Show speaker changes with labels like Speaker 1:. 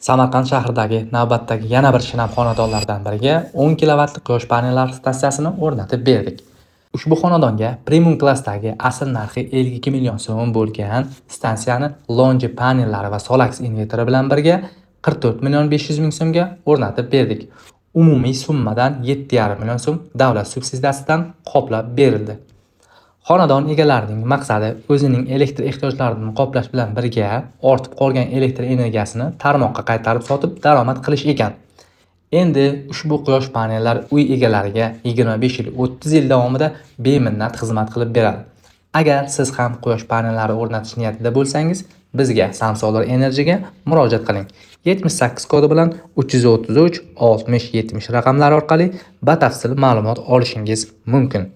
Speaker 1: Samarqand shahridagi navbatdagi yana bir shinam xonadonlardan biriga 10 kilovatli quyosh panellari stansiyasini o'rnatib berdik. Ushbu xonadonga premium klassdagi asl narxi 52 million so'm bo'lgan stansiyani lonji panellari va Solax invertori bilan birga 44 million 500 ming so'mga o'rnatib berdik. Umumiy summadan 7,5 million so'm davlat subsidiyasidan qoplab berildi. Xonadon egalarining maqsadi o'zining elektr ehtiyojlarini qoplash bilan birga ortib qolgan elektr energiyasini tarmoqqa qaytarib sotib daromad qilish ekan. Endi ushbu quyosh panellari uy egalariga 25 yil 30 yil davomida beminnat xizmat qilib beradi. Agar siz ham quyosh panellari o'rnatish niyatida bo'lsangiz, bizga Samsolar Energy'ga murojaat qiling. 78 kodi bilan 333 60 70 raqamlari orqali batafsil ma'lumot olishingiz mumkin.